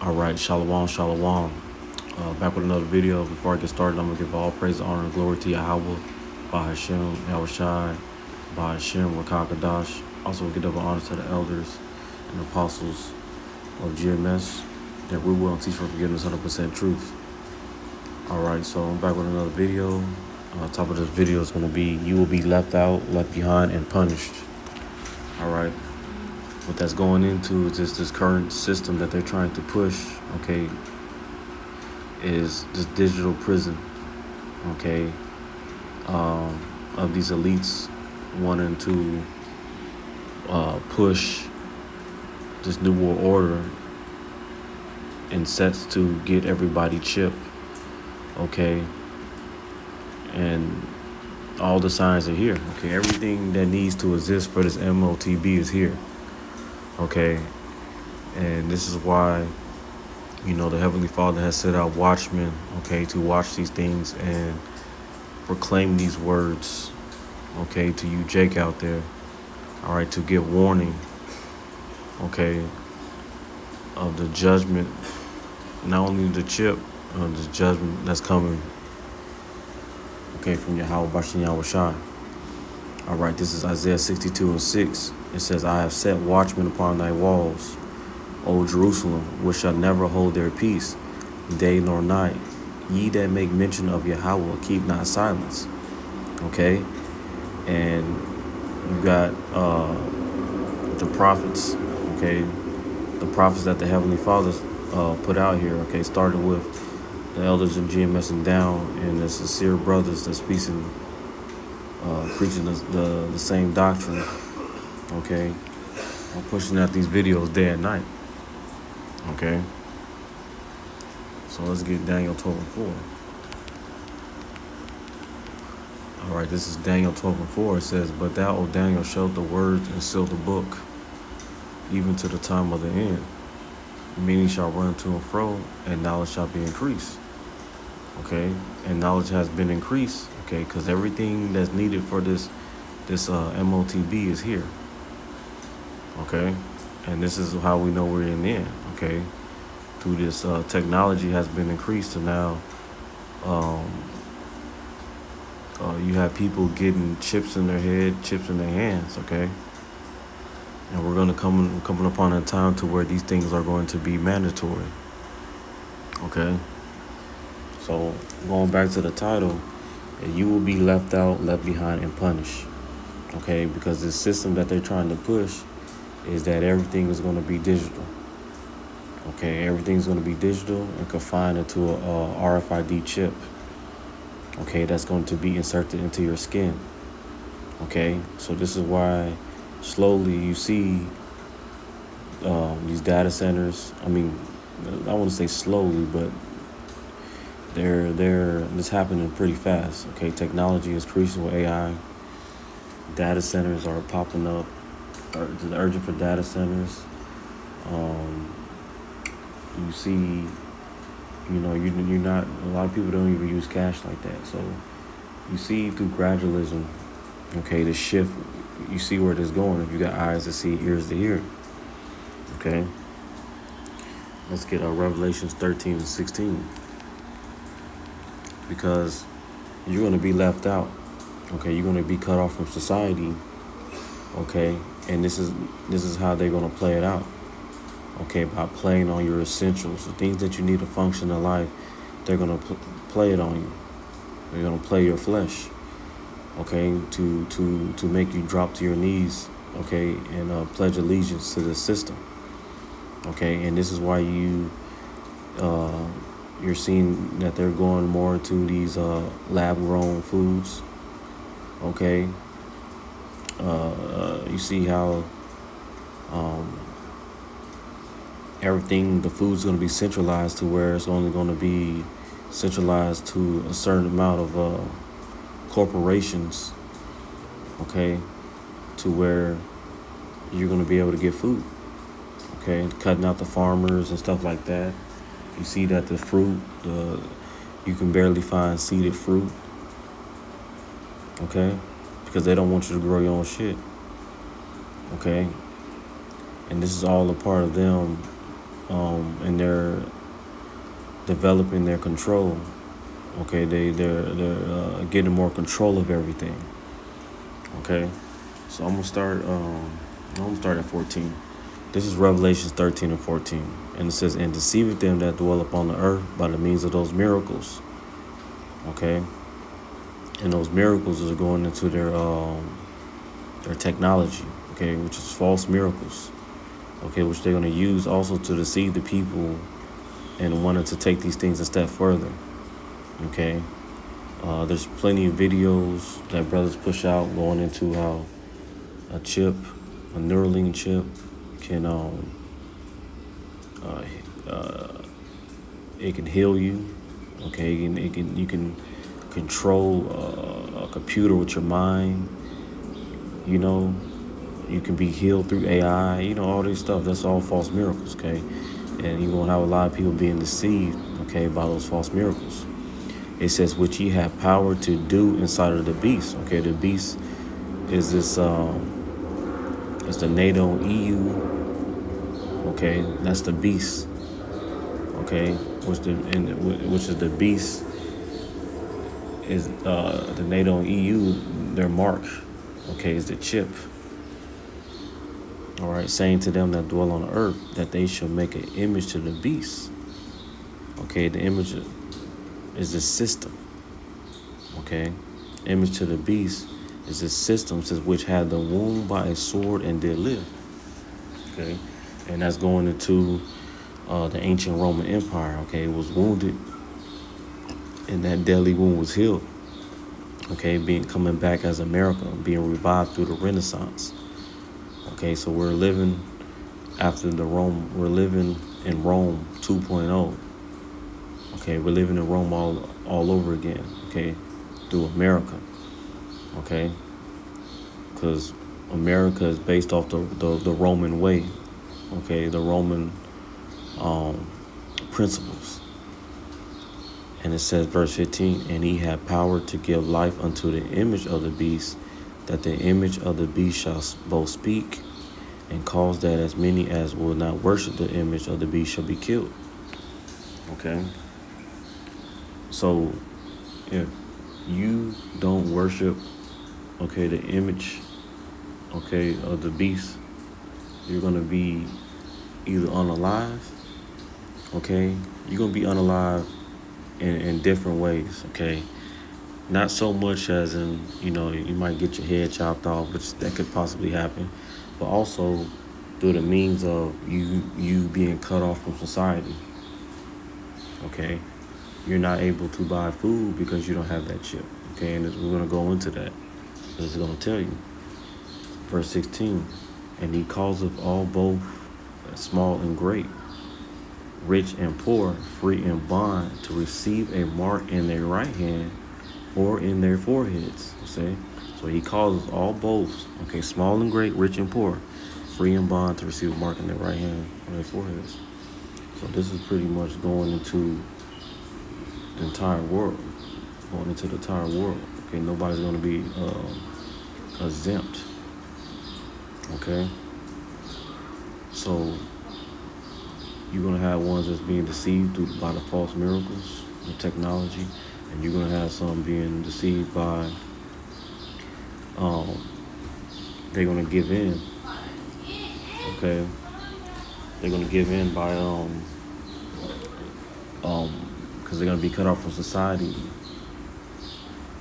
All right, shalom, shalom. Back with another video. Before I get started, I'm gonna give all praise, honor, and glory to Yahweh, Bahashem, Yahushai, Bahashem, Rakakadash. Also, give double honor to the elders and apostles of GMS that we will teach for forgiveness, 100% truth. All right, so I'm back with another video. Top of this video is gonna be you will be left out, left behind, and punished. All right. What that's going into is just this current system that they're trying to push, okay, is this digital prison, okay, of these elites wanting to push this new world order in sets to get everybody chipped, okay, and all the signs are here, okay, everything that needs to exist for this MOTB is here. Okay, and this is why, the Heavenly Father has set out watchmen, okay, to watch these things and proclaim these words, okay, to you, Jake, out there, all right, to give warning, okay, of the judgment, not only the chip, the judgment that's coming, okay, from Yahweh Bashem Yahushai. All right, this is Isaiah 62:6. It says, I have set watchmen upon thy walls, O Jerusalem, which shall never hold their peace, day nor night. Ye that make mention of Yahweh, keep not silence. Okay? And you got the prophets, okay? The prophets that the Heavenly Father put out here, okay? Starting with the elders in GMS and down, and the sincere brothers that's preaching the same doctrine, okay? I'm pushing out these videos day and night, okay? So let's get Daniel 12:4. All right, this is Daniel 12:4. It says, But thou, O Daniel, shalt the words and seal the book, even to the time of the end. Many shall run to and fro, and knowledge shall be increased. Okay, and knowledge has been increased, okay, because everything that's needed for this MOTB is here. Okay, and this is how we know we're in the end. Okay, through this technology has been increased to now you have people getting chips in their head, chips in their hands. Okay, and we're going to coming upon a time to where these things are going to be mandatory. Okay, so going back to the title, you will be left out, left behind, and punished. Okay, because this system that they're trying to push is that everything is going to be digital. Okay, everything's going to be digital and confined into a RFID chip. Okay, that's going to be inserted into your skin. Okay, so this is why slowly you see these data centers. I mean, I want to say slowly, but it's happening pretty fast. Okay, technology is increasing with AI. Data centers are popping up. The urgent for data centers. You see, you're not, a lot of people don't even use cash like that. So you see through gradualism, okay, the shift, you see where it is going. If you got eyes to see, ears to hear. Okay. Let's get Revelations 13:16. Because you're going to be left out. Okay, you're going to be cut off from society. Okay, and this is how they're going to play it out. Okay, by playing on your essentials, the things that you need to function in life, they're going to play it on you. They're going to play your flesh. Okay, to make you drop to your knees. Okay, and pledge allegiance to the system. Okay, and this is why you're seeing that they're going more into these lab-grown foods. Okay, you see how everything, the food's going to be centralized to where it's only going to be centralized to a certain amount of corporations. Okay, to where you're going to be able to get food. Okay, cutting out the farmers and stuff like that. You see that the fruit, you can barely find seeded fruit. Okay, because they don't want you to grow your own shit. Okay, and this is all a part of them and they're developing their control. Okay, they're getting more control of everything. Okay, so I'm gonna start at 14. This is Revelations 13 and 14, and it says, "And deceiveth them that dwell upon the earth by the means of those miracles." Okay, and those miracles are going into their technology. Okay, which is false miracles. Okay, which they're gonna use also to deceive the people and wanted to take these things a step further. Okay, there's plenty of videos that brothers push out going into how a chip, a Neuralink chip, can it can heal you. Okay, you can control a computer with your mind. You know, you can be healed through AI. You know, all this stuff. That's all false miracles. Okay, and you're gonna have a lot of people being deceived. Okay, by those false miracles. It says, which ye have power to do inside of the beast. Okay, the beast is this, it's the NATO EU. Okay, that's the beast. Okay, which is the beast is the NATO EU. Their mark. Okay, is the chip. All right, saying to them that dwell on the earth that they shall make an image to the beast. Okay, the image is the system. Okay, image to the beast is this system, says, which had the wound by a sword and did live. Okay, and that's going into the ancient Roman Empire. Okay, it was wounded, and that deadly wound was healed. Okay, coming back as America, being revived through the Renaissance. Okay, so we're living after we're living in Rome 2.0. Okay, we're living in Rome all over again. Okay, through America. Okay, because America is based off the Roman way. Okay, the Roman principles. And it says, verse 15, and he had power to give life unto the image of the beast, that the image of the beast shall both speak and cause that as many as will not worship the image of the beast shall be killed. Okay. So if you don't worship, okay, the image, okay, of the beast, you're going to be either unalive, okay? You're going to be unalive in different ways, okay? Not so much as in, you know, you might get your head chopped off, which that could possibly happen, but also through the means of you being cut off from society, okay? You're not able to buy food because you don't have that chip, okay? And we're going to go into that. This is going to tell you. Verse 16, and he causeth all both small and great, rich and poor, free and bond, to receive a mark in their right hand or in their foreheads. See? So he causes all both, okay, small and great, rich and poor, free and bond, to receive a mark in their right hand or their foreheads. So this is pretty much going into the entire world, Okay, nobody's going to be exempt. Okay, so you're going to have ones that's being deceived by the false miracles, the technology, and you're going to have some being deceived by, they're going to give in. Okay, they're going to give in by, because they're going to be cut off from society,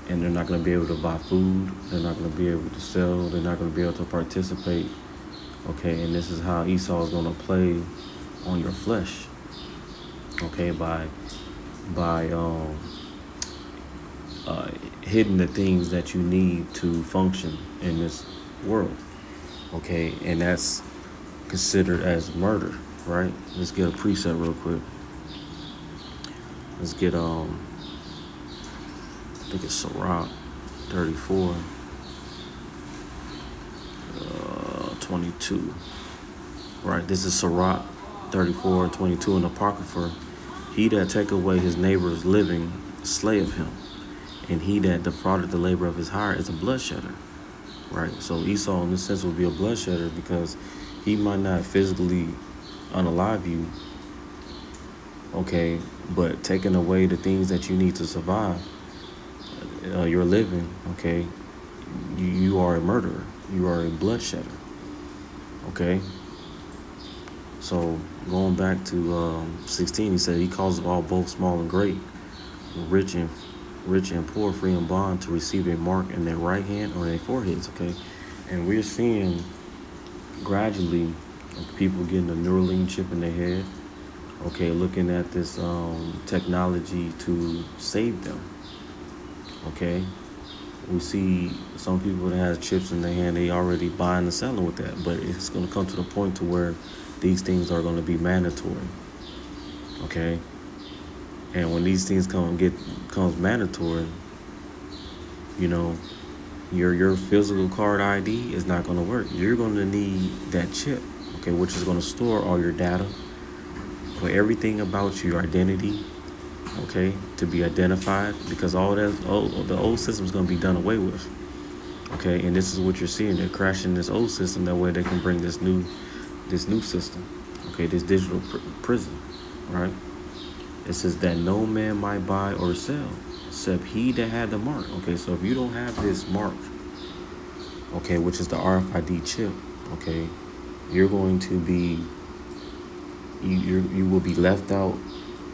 and they're not going to be able to buy food, they're not going to be able to sell, they're not going to be able to participate. Okay, and this is how Esau is going to play on your flesh. Okay, by hiding the things that you need to function in this world. Okay, and that's considered as murder, right? Let's get a preset real quick. Let's get I think it's Sirach 34, 22. Right, this is Sirach 34, 22 in the Apocrypha. He that take away his neighbor's living slayeth him, and he that defrauded the labor of his hire is a bloodshedder. Right, so Esau in this sense will be a bloodshedder because he might not physically unalive you, okay, but taking away the things that you need to survive your living, okay, you are a murderer. You are a bloodshedder, okay? So going back to 16, he said he calls all both small and great, rich and poor, free and bond, to receive a mark in their right hand or their foreheads, okay? And we're seeing gradually people getting a Neuralink chip in their head, okay, looking at this technology to save them, okay? We see some people that have chips in their hand, they already buying and selling with that, but it's going to come to the point to where these things are going to be mandatory, okay? And when these things comes mandatory, you know, your physical card ID is not going to work. You're going to need that chip, okay, which is going to store all your data, for everything about your identity, okay, to be identified, because the old system is going to be done away with, okay. And this is what you're seeing. They're crashing this old system, that way they can bring this new system, okay, this digital prison, right? It says that no man might buy or sell except he that had the mark. Okay, so if you don't have this mark, okay, which is the RFID chip, okay, you're going to be, you will be left out,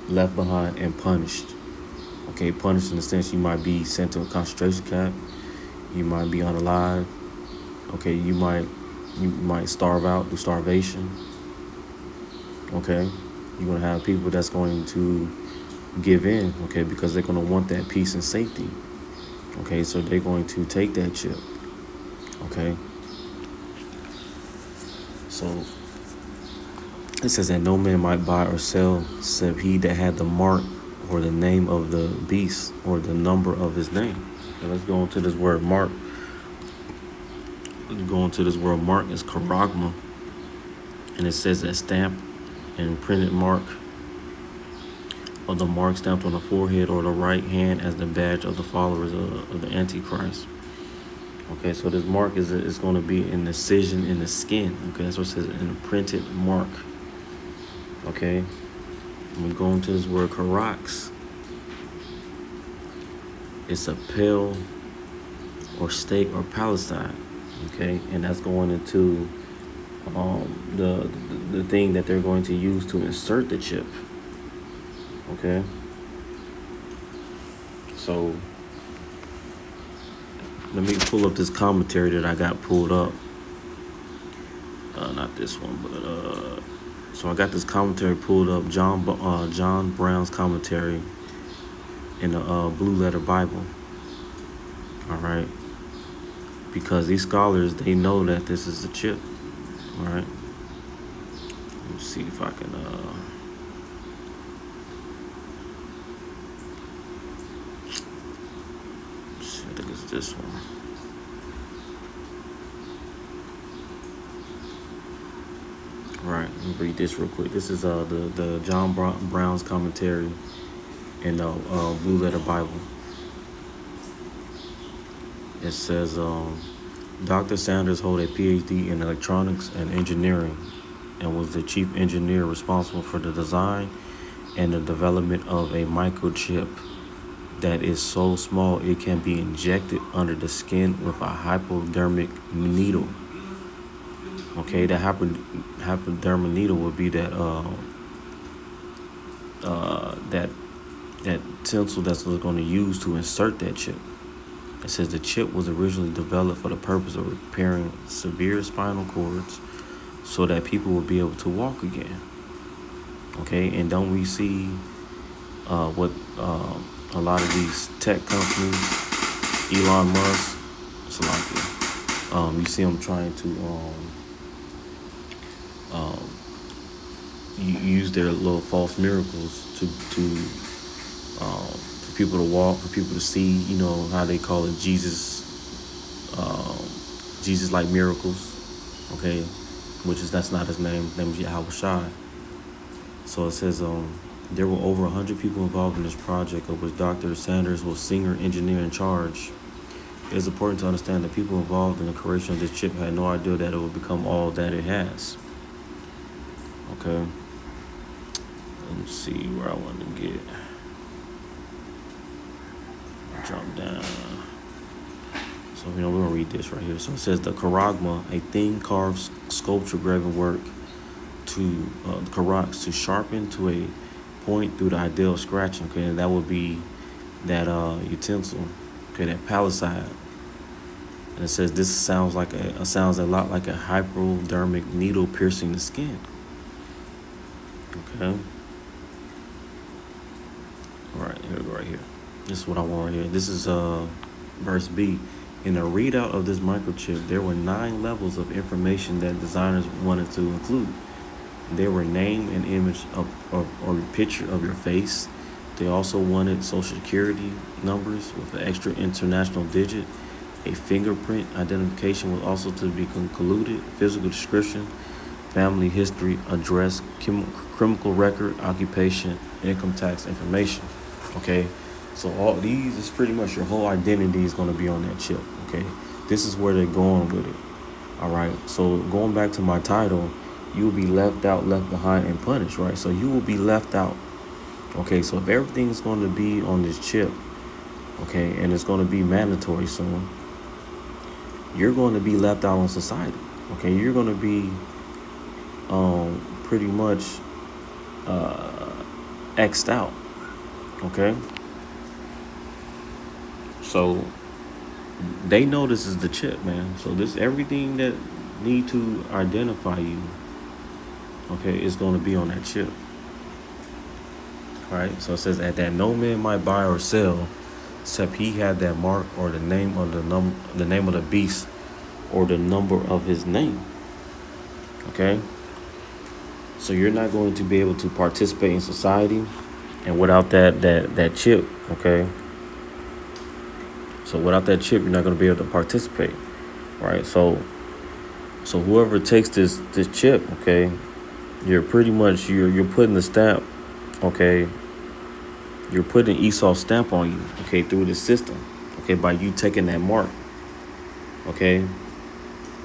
left behind, and punished. Okay, punished in the sense you might be sent to a concentration camp, you might be unalive, okay, you might starve out through starvation, okay. You're going to have people that's going to give in, okay, because they're going to want that peace and safety, okay, so they're going to take that chip, okay. So it says that no man might buy or sell except he that had the mark or the name of the beast or the number of his name. Okay, let's go into this word mark. Let's go into this word mark is charagma, and it says that stamp and printed mark, or the mark stamped on the forehead or the right hand as the badge of the followers of the Antichrist. Okay, so this mark is going to be an incision in the skin. Okay, that's what it says, an imprinted mark. Okay, I'm going to this word charax. It's a pale or stake or Palestine. Okay, and that's going into the thing that they're going to use to insert the chip. Okay, so let me pull up this commentary that I got pulled up. Not this one, but so I got this commentary pulled up, John Brown's commentary in the Blue Letter Bible. All right, because these scholars, they know that this is a chip. All right, let's see if I can. I think it's this one. Right, let me read this real quick. This is the John Brown's commentary in the Blue Letter Bible. It says, Dr. Sanders holds a PhD in electronics and engineering and was the chief engineer responsible for the design and the development of a microchip that is so small it can be injected under the skin with a hypodermic needle. Okay, the hypodermic needle would be that that tinsel that's going to use to insert that chip. It says the chip was originally developed for the purpose of repairing severe spinal cords so that people would be able to walk again. Okay, and don't we see what a lot of these tech companies, Elon Musk, you see them trying to use their little false miracles to for people to walk, for people to see, you know, how they call it Jesus-like miracles, okay, that's not his name. His name is Yahweh Shai. So it says there were over 100 people involved in this project, of which Dr. Sanders was senior engineer in charge. It is important to understand that people involved in the creation of this chip had no idea that it would become all that it has. Okay. Let's see where I want to get. Drop down. So, we're going to read this right here. So, it says the charagma, a thin carved sculpture graven work to the karax, to sharpen to a point through the ideal scratching. Okay, and that would be that utensil. Okay, that palisade. And it says this sounds a lot like a hypodermic needle piercing the skin. Okay. All right, here we go right here. This is what I want right here. This is verse B. In the readout of this microchip, there were 9 levels of information that designers wanted to include. They were name and image or a picture of your face. They also wanted social security numbers with an extra international digit. A fingerprint identification was also to be concluded. Physical description, family history, address, criminal record, occupation, income tax information. Okay, so all these is pretty much your whole identity is going to be on that chip. Okay, this is where they're going with it. All right, so going back to my title, you will be left out, left behind, and punished. Right, so you will be left out. Okay, so if everything's going to be on this chip, okay, and it's going to be mandatory soon, you're going to be left out on society. Okay, you're going to be pretty much X'd out. Okay, so they know this is the chip, man. So this everything that need to identify you, okay, is going to be on that chip. All right, so it says that no man might buy or sell except he had that mark or the name of the name of the beast or the number of his name. Okay, so you're not going to be able to participate in society, and without that chip, okay. So without that chip, you're not going to be able to participate, right? So whoever takes this chip, okay, you're pretty much you're putting the stamp, okay. You're putting Esau's stamp on you, okay, through the system, okay, by you taking that mark, okay.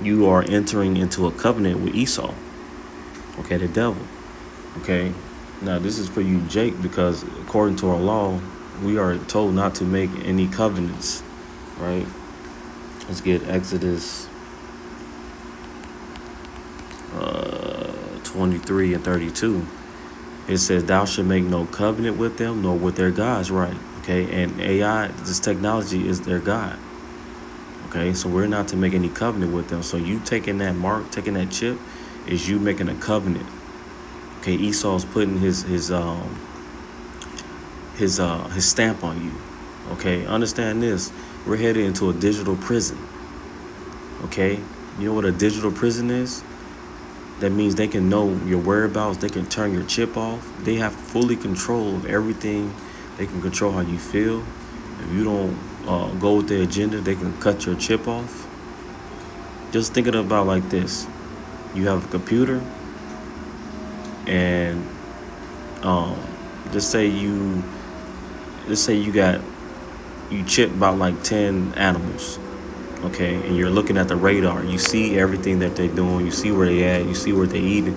You are entering into a covenant with Esau, okay, the devil, okay. Now this is for you, Jake, because according to our law, we are told not to make any covenants, right? Let's get Exodus 23 and 32. It says, thou shalt make no covenant with them, nor with their gods, right? Okay, and AI, this technology is their God. Okay, so we're not to make any covenant with them. So you taking that mark, taking that chip, is you making a covenant. Okay, Esau's putting his stamp on you. Okay, understand this. We're headed into a digital prison. Okay, you know what a digital prison is? That means they can know your whereabouts. They can turn your chip off. They have fully control of everything. They can control how you feel. If you don't go with their agenda, they can cut your chip off. Just think about like this. You have a computer, and just say you chip about like 10 animals. Okay, and you're looking at the radar. You see everything that they're doing. You see where they at. You see where they eating.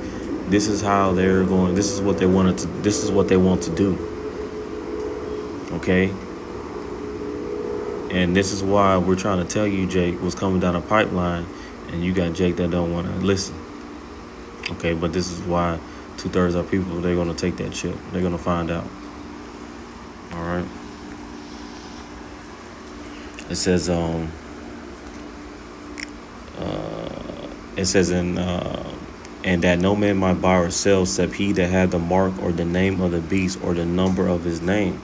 This is how they're going. This is what they wanted to. This is what they want to do. Okay, and this is why we're trying to tell you, Jake, what's coming down the pipeline, and you got Jake that don't want to listen. Okay, but this is why 2/3 of people, they're gonna take that chip. They're gonna find out. All right. It says and that no man might buy or sell except he that had the mark or the name of the beast or the number of his name.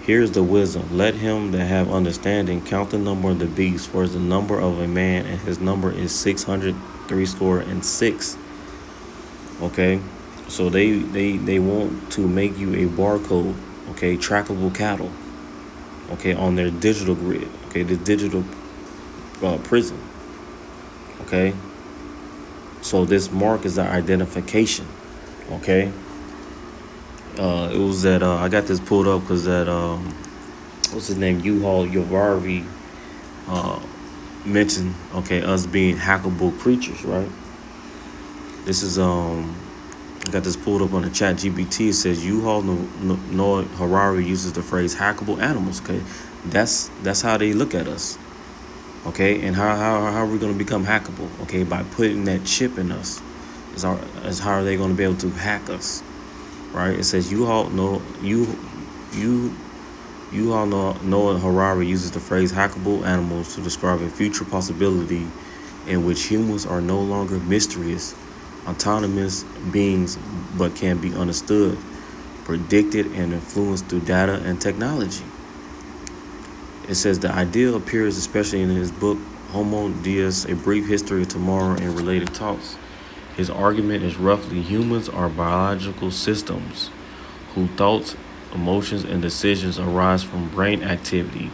Here's the wisdom. Let him that have understanding count the number of the beast, for it's the number of a man, and his number is 666. Okay, so they want to make you a barcode, okay, trackable cattle, okay, on their digital grid, okay, the digital prison. Okay, so this mark is an identification. Okay, it was that I got this pulled up because that what's his name, Yuval Yovarvi mentioned, okay, us being hackable creatures, right? This is I got this pulled up on the chat GBT. It says Yuval Noah Harari uses the phrase hackable animals. Okay, that's how they look at us. Okay, and how are we going to become hackable? Okay, by putting that chip in us. Is how are they going to be able to hack us? Right? It says Yuval Noah Harari uses the phrase hackable animals to describe a future possibility in which humans are no longer mysterious, autonomous beings, but can be understood, predicted, and influenced through data and technology. It says the idea appears especially in his book Homo Deus, A Brief History of Tomorrow and Related Talks. His argument is roughly humans are biological systems whose thoughts, emotions, and decisions arise from brain activity,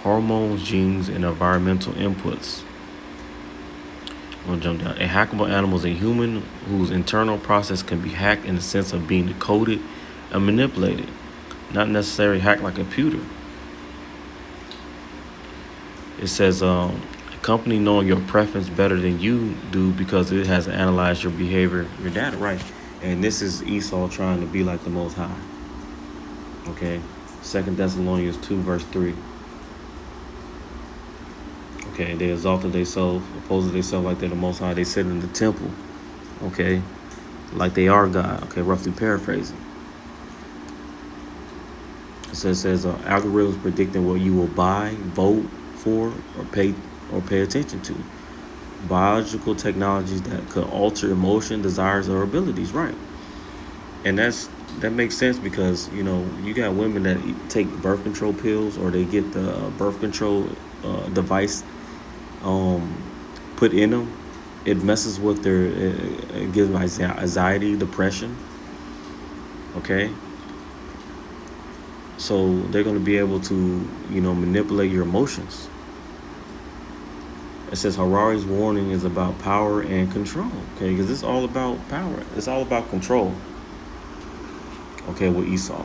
hormones, genes, and environmental inputs. I'm going to jump down. A hackable animal is a human whose internal process can be hacked in the sense of being decoded and manipulated, not necessarily hacked like a computer. It says a company knowing your preference better than you do because it has analyzed your behavior, your data, right? And this is Esau trying to be like the Most High. Okay, 2 Thessalonians 2 verse 3. Okay, they exalted themselves, opposed themselves like they're the Most High. They sit in the temple, okay, like they are God. Okay, roughly paraphrasing. It says algorithms predicting what you will buy, vote for, or pay attention to. Biological technologies that could alter emotion, desires, or abilities, right? And that makes sense because you got women that take birth control pills or they get the birth control device put in them. It messes with their, it gives them anxiety, depression. Okay, so they're going to be able to manipulate your emotions. It says Harari's warning is about power and control. Okay, because it's all about power. It's all about control. Okay, with Esau.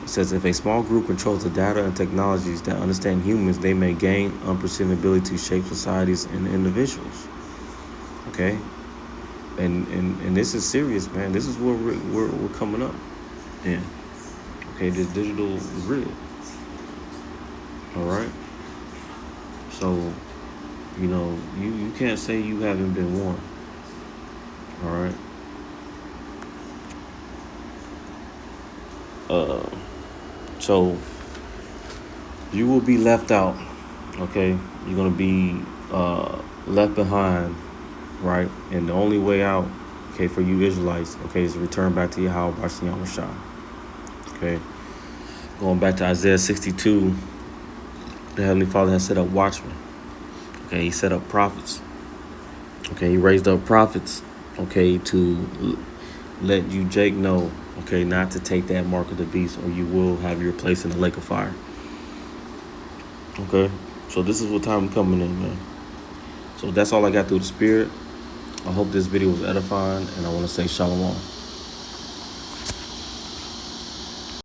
It says if a small group controls the data and technologies that understand humans, they may gain unprecedented ability to shape societies and individuals. Okay, and this is serious, man. This is where we're coming up. Yeah. Okay, this digital is real. All right. So, you can't say you haven't been warned. All right. So you will be left out. Okay, you're gonna be left behind, right? And the only way out, okay, for you Israelites, okay, is to return back to Yahweh B'Shem Yahushua. Okay, going back to Isaiah 62. The Heavenly Father has set up watchmen. Okay, he set up prophets. Okay, he raised up prophets. Okay, to let you, Jake, know. Okay, not to take that mark of the beast, or you will have your place in the lake of fire. Okay, so this is what time coming in, man. So that's all I got through the spirit. I hope this video was edifying, and I want to say shalom.